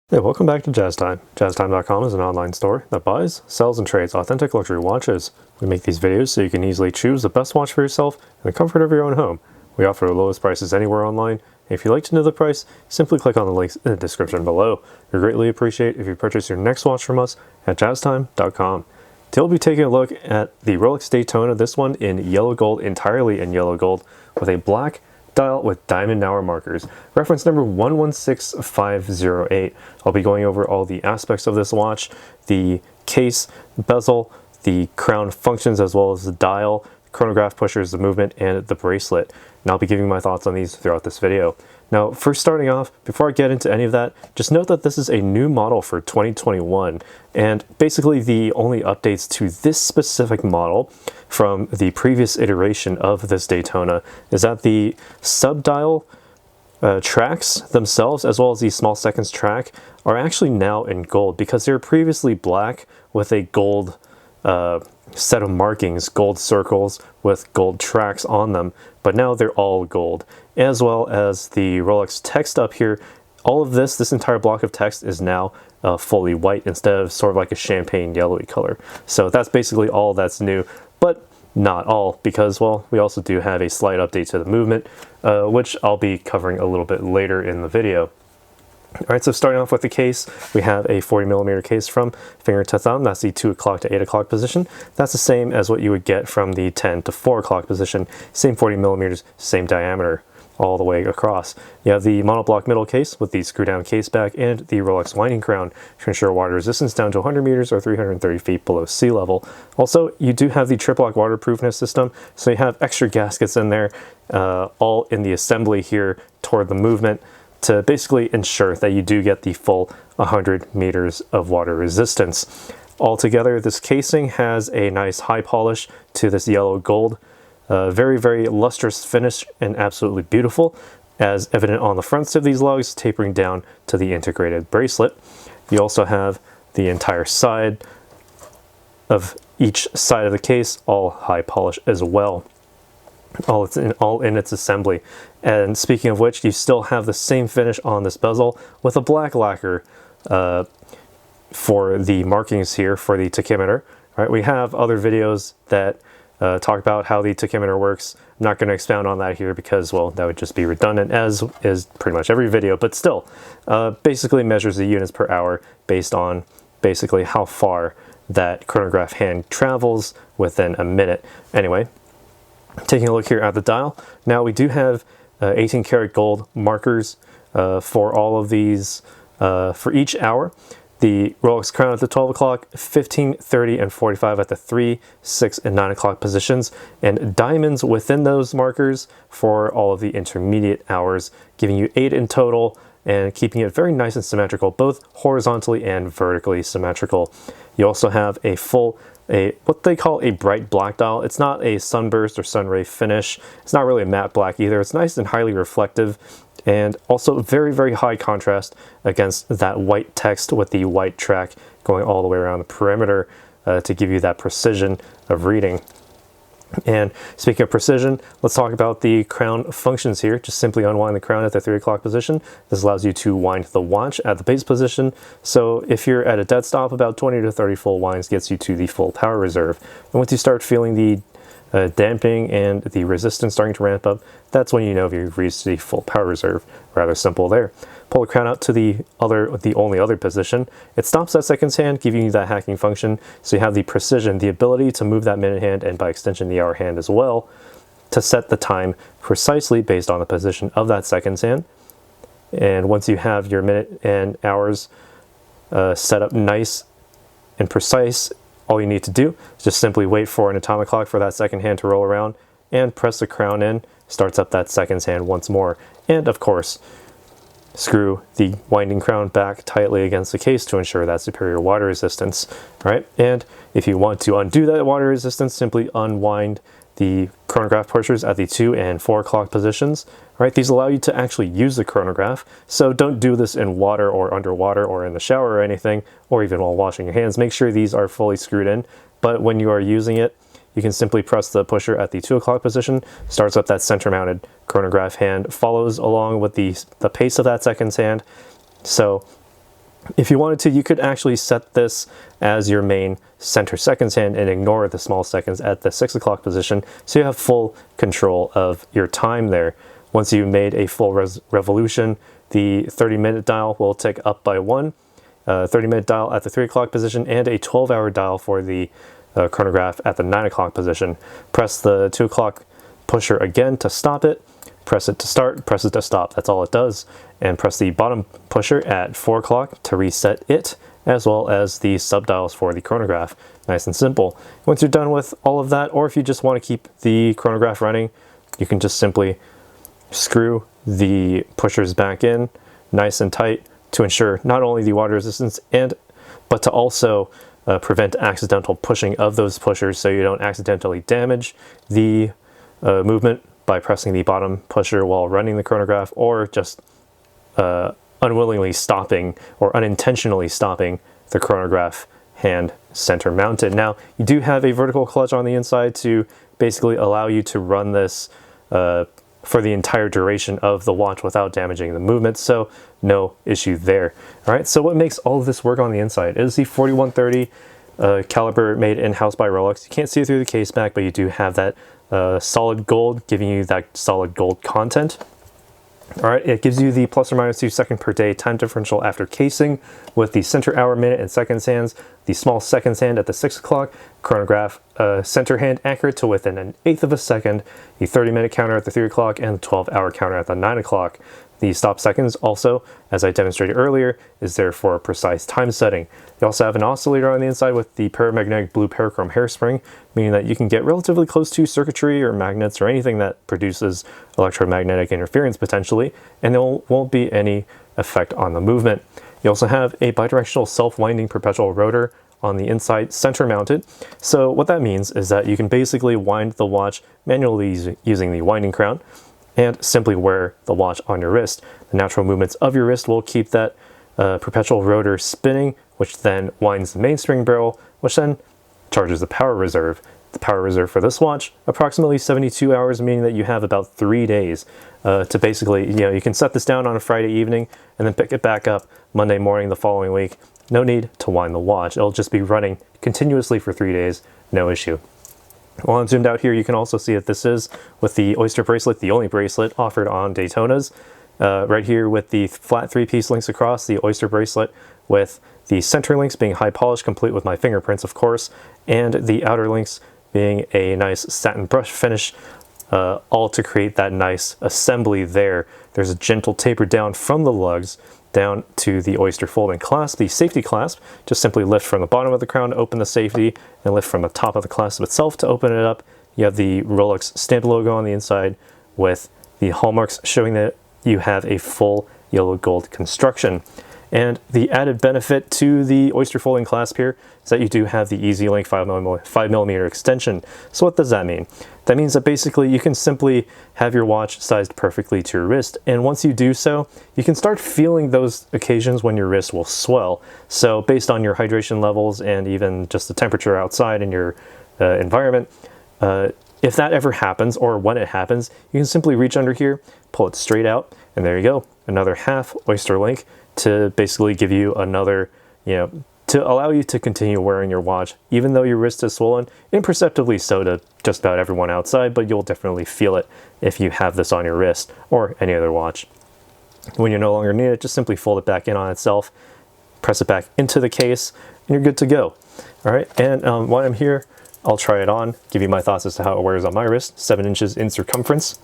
Hey, welcome back to Jazz Time. JazzTime.com is an online store that buys, sells, and trades authentic luxury watches. We make these videos so you can easily choose the best watch for yourself in the comfort of your own home. We offer the lowest prices anywhere online, and if you'd like to know the price, simply click on the links in the description below. We greatly appreciate if you purchase your next watch from us at JazzTime.com. Today we'll be taking a look at the Rolex Daytona, this one in yellow gold, entirely in yellow gold, with a black dial with diamond hour markers, reference number 116508. I'll be going over all the aspects of this watch, the case, bezel, the crown functions, as well as the dial, the chronograph pushers, the movement, and the bracelet. And I'll be giving my thoughts on these throughout this video. Now, first starting off, before I get into any of that, just note that this is a new model for 2021, and basically the only updates to this specific model from the previous iteration of this Daytona is that the sub-dial tracks themselves, as well as the small seconds track, are actually now in gold because they were previously black with a gold set of markings, gold circles with gold tracks on them, but now they're all gold. As well as the Rolex text up here, all of this entire block of text is now fully white instead of sort of like a champagne yellowy color. So that's basically all that's new, but not all, because, well, we also do have a slight update to the movement, which I'll be covering a little bit later in the video. Alright, so starting off with the case, we have a 40mm case from finger to thumb. That's the 2 o'clock to 8 o'clock position. That's the same as what you would get from the 10 to 4 o'clock position. Same 40mm, same diameter all the way across. You have the monoblock middle case with the screw down case back and the Rolex winding crown to ensure water resistance down to 100 meters or 330 feet below sea level. Also, you do have the trip lock waterproofness system, so you have extra gaskets in there, all in the assembly here toward the movement, to basically ensure that you do get the full 100 meters of water resistance. Altogether, this casing has a nice high polish to this yellow gold. Very, very lustrous finish and absolutely beautiful, as evident on the fronts of these lugs, tapering down to the integrated bracelet. You also have the entire side of each side of the case, all high polish as well. All in its assembly. And speaking of which, you still have the same finish on this bezel with a black lacquer for the markings here for the tachymeter. All right, we have other videos that talk about how the tachymeter works. I'm not going to expound on that here because, well, that would just be redundant, as is pretty much every video, but still, basically measures the units per hour based on basically how far that chronograph hand travels within a minute. Anyway, taking a look here at the dial, now we do have 18 karat gold markers for all of these for each hour. The Rolex crown at the 12 o'clock, 15, 30, and 45 at the 3, 6, and 9 o'clock positions, and diamonds within those markers for all of the intermediate hours, giving you 8 in total and keeping it very nice and symmetrical, both horizontally and vertically symmetrical. You also have a full what they call a bright black dial. It's not a sunburst or sunray finish. It's not really a matte black either. It's nice and highly reflective, and also very, very high contrast against that white text with the white track going all the way around the perimeter to give you that precision of reading. And speaking of precision, let's talk about the crown functions here. Just simply unwind the crown at the 3 o'clock position. This allows you to wind the watch at the base position. So if you're at a dead stop, about 20 to 30 full winds gets you to the full power reserve. And once you start feeling the damping and the resistance starting to ramp up, that's when you know you've reached the full power reserve. Rather simple there. Pull the crown out to the only other position. It stops that seconds hand, giving you that hacking function. So you have the precision, the ability to move that minute hand, and by extension the hour hand as well, to set the time precisely based on the position of that seconds hand. And once you have your minute and hours set up nice and precise, all you need to do is just simply wait for an atomic clock for that second hand to roll around and press the crown in, starts up that seconds hand once more. And of course, screw the winding crown back tightly against the case to ensure that superior water resistance. All right, and if you want to undo that water resistance, simply unwind the chronograph pushers at the 2 and 4 o'clock positions. All right, these allow you to actually use the chronograph, so don't do this in water or underwater or in the shower or anything, or even while washing your hands. Make sure these are fully screwed in, but when you are using it, you can simply press the pusher at the 2 o'clock position, starts up that center mounted chronograph hand, follows along with the pace of that seconds hand. So If you wanted to, you could actually set this as your main center seconds hand and ignore the small seconds at the 6 o'clock position, so you have full control of your time there. Once you've made a full revolution, the 30-minute dial will tick up by 1, 30-minute dial at the 3 o'clock position, and a 12-hour dial for the chronograph at the 9 o'clock position. Press the 2 o'clock pusher again to stop it, press it to start, press it to stop. That's all it does. And press the bottom pusher at 4 o'clock to reset it, as well as the sub-dials for the chronograph. Nice and simple. Once you're done with all of that, or if you just want to keep the chronograph running, you can just simply screw the pushers back in nice and tight to ensure not only the water resistance but to also prevent accidental pushing of those pushers, so you don't accidentally damage the movement by pressing the bottom pusher while running the chronograph, or just unwillingly stopping or unintentionally stopping the chronograph hand center mounted. Now, you do have a vertical clutch on the inside to basically allow you to run this for the entire duration of the watch without damaging the movement, so no issue there. All right, so what makes all of this work on the inside is the 4130 caliber made in-house by Rolex. You can't see it through the case back, but you do have that solid gold, giving you that solid gold content. All right, it gives you the plus or minus 2 second per day time differential after casing, with the center hour, minute, and seconds hands, the small seconds hand at the 6 o'clock chronograph, center hand accurate to within an eighth of a second, the 30-minute counter at the 3 o'clock, and the 12-hour counter at the 9 o'clock. The stop seconds also, as I demonstrated earlier, is there for precise time setting. You also have an oscillator on the inside with the paramagnetic blue parachrome hairspring, meaning that you can get relatively close to circuitry or magnets or anything that produces electromagnetic interference potentially, and there won't be any effect on the movement. You also have a bidirectional self-winding perpetual rotor on the inside, center mounted. So what that means is that you can basically wind the watch manually using the winding crown, and simply wear the watch on your wrist. The natural movements of your wrist will keep that perpetual rotor spinning, which then winds the mainspring barrel, which then charges the power reserve. The power reserve for this watch, approximately 72 hours, meaning that you have about 3 days to basically, you can set this down on a Friday evening and then pick it back up Monday morning the following week. No need to wind the watch. It'll just be running continuously for 3 days, no issue. While I'm zoomed out here, you can also see that this is with the Oyster Bracelet, the only bracelet offered on Daytonas. Right here with the flat 3-piece links across, the Oyster Bracelet with the center links being high polished, complete with my fingerprints, of course, and the outer links being a nice satin brush finish, all to create that nice assembly there. There's a gentle taper down from the lugs down to the Oyster folding clasp, the safety clasp. Just simply lift from the bottom of the crown to open the safety, and lift from the top of the clasp itself to open it up. You have the Rolex stamp logo on the inside with the hallmarks showing that you have a full yellow gold construction. And the added benefit to the Oyster folding clasp here is that you do have the Easy Link 5mm extension. So what does that mean? That means that basically you can simply have your watch sized perfectly to your wrist, and once you do so, you can start feeling those occasions when your wrist will swell. So based on your hydration levels and even just the temperature outside in your environment, if that ever happens, or when it happens, you can simply reach under here, pull it straight out, and there you go, another half Oyster link to basically give you another, to allow you to continue wearing your watch, even though your wrist is swollen, imperceptibly so to just about everyone outside, but you'll definitely feel it if you have this on your wrist or any other watch. When you no longer need it, just simply fold it back in on itself, press it back into the case, and you're good to go. All right, and while I'm here, I'll try it on, give you my thoughts as to how it wears on my wrist, 7 inches in circumference.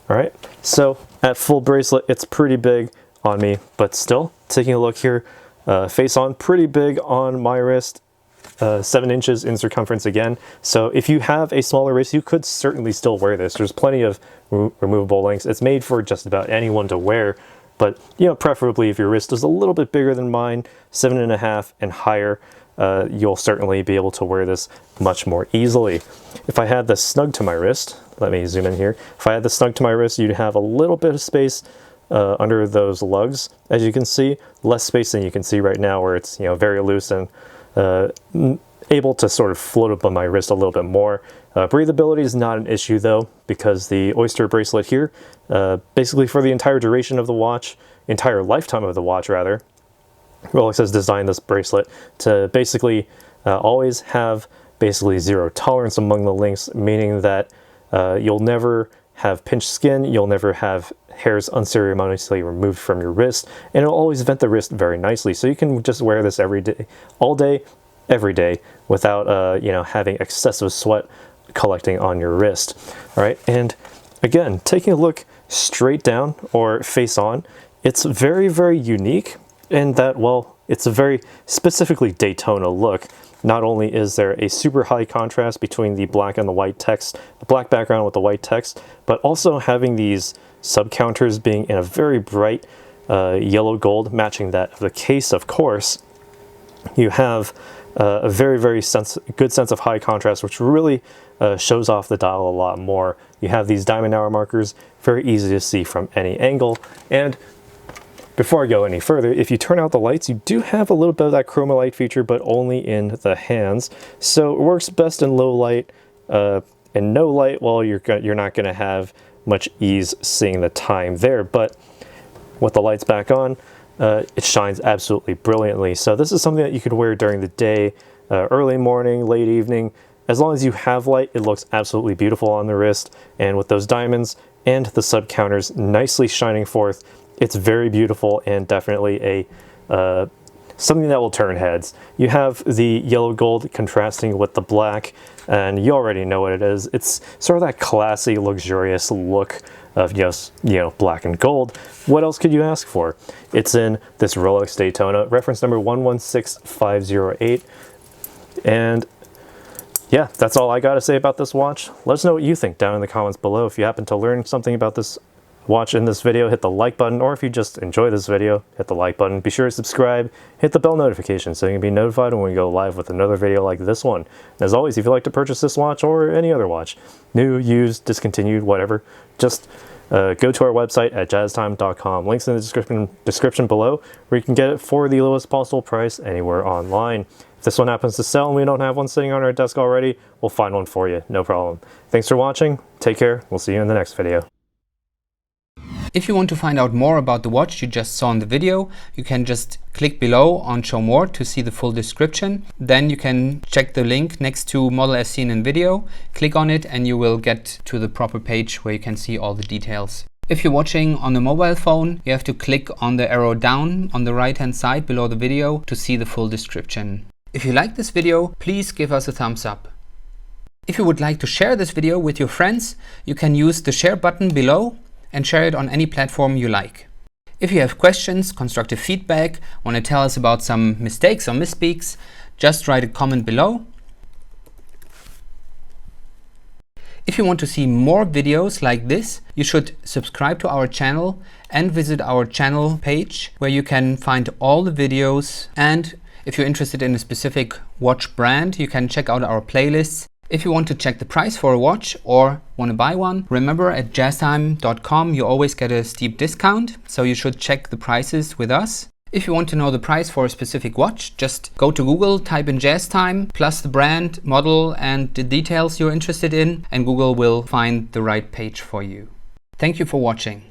All right, so at full bracelet, it's pretty big on me, but still, taking a look here, face on, pretty big on my wrist, 7 inches in circumference again. So if you have a smaller wrist, you could certainly still wear this. There's plenty of removable links. It's made for just about anyone to wear, but preferably if your wrist is a little bit bigger than mine, 7.5 and higher, you'll certainly be able to wear this much more easily. If I had this snug to my wrist, let me zoom in here. If I had this snug to my wrist, you'd have a little bit of space under those lugs, as you can see, less space than you can see right now, where it's very loose and able to sort of float up on my wrist a little bit more. Breathability is not an issue though, because the Oyster bracelet here, basically for the entire duration of the watch, entire lifetime of the watch rather, Rolex has designed this bracelet to basically always have basically zero tolerance among the links, meaning that you'll never have pinched skin, you'll never have hairs unceremoniously removed from your wrist, and it'll always vent the wrist very nicely. So you can just wear this every day, all day, every day, without you know, having excessive sweat collecting on your wrist. All right, and again, taking a look straight down or face on, it's very, very unique in that, well, it's a very specifically Daytona look. Not only is there a super high contrast between the black and the white text, the black background with the white text, but also having these sub-counters being in a very bright yellow gold, matching that of the case, of course. You have a very, very good sense of high contrast, which really shows off the dial a lot more. You have these diamond hour markers, very easy to see from any angle. And before I go any further, if you turn out the lights, you do have a little bit of that chroma light feature, but only in the hands. So it works best in low light. And no light, well, you're not going to have much ease seeing the time there. But with the lights back on, it shines absolutely brilliantly. So this is something that you could wear during the day, early morning, late evening. As long as you have light, it looks absolutely beautiful on the wrist. And with those diamonds and the sub counters nicely shining forth, it's very beautiful and definitely a something that will turn heads. You have the yellow gold contrasting with the black, and you already know what it is. It's sort of that classy, luxurious look of just, you know, black and gold. What else could you ask for? It's in this Rolex Daytona, reference number 116508. And yeah, that's all I got to say about this watch. Let us know what you think down in the comments below. If you happen to learn something about this watch in this video, hit the like button, or if you just enjoy this video, hit the like button. Be sure to subscribe, hit the bell notification so you can be notified when we go live with another video like this one. And as always, if you'd like to purchase this watch or any other watch, new, used, discontinued, whatever, just go to our website at jazztime.com. Links in the description below, where you can get it for the lowest possible price anywhere online. If this one happens to sell and we don't have one sitting on our desk already, we'll find one for you, no problem. Thanks for watching, take care, we'll see you in the next video. If you want to find out more about the watch you just saw in the video, you can just click below on Show More to see the full description. Then you can check the link next to Model as seen in video, click on it, and you will get to the proper page where you can see all the details. If you're watching on a mobile phone, you have to click on the arrow down on the right hand side below the video to see the full description. If you like this video, please give us a thumbs up. If you would like to share this video with your friends, you can use the share button below and share it on any platform you like. If you have questions, constructive feedback, want to tell us about some mistakes or misspeaks, just write a comment below. If you want to see more videos like this, you should subscribe to our channel and visit our channel page where you can find all the videos. And if you're interested in a specific watch brand, you can check out our playlists. If you want to check the price for a watch or want to buy one, remember at jazztime.com you always get a steep discount, so you should check the prices with us. If you want to know the price for a specific watch, just go to Google, type in JazzTime, plus the brand, model and the details you're interested in, and Google will find the right page for you. Thank you for watching.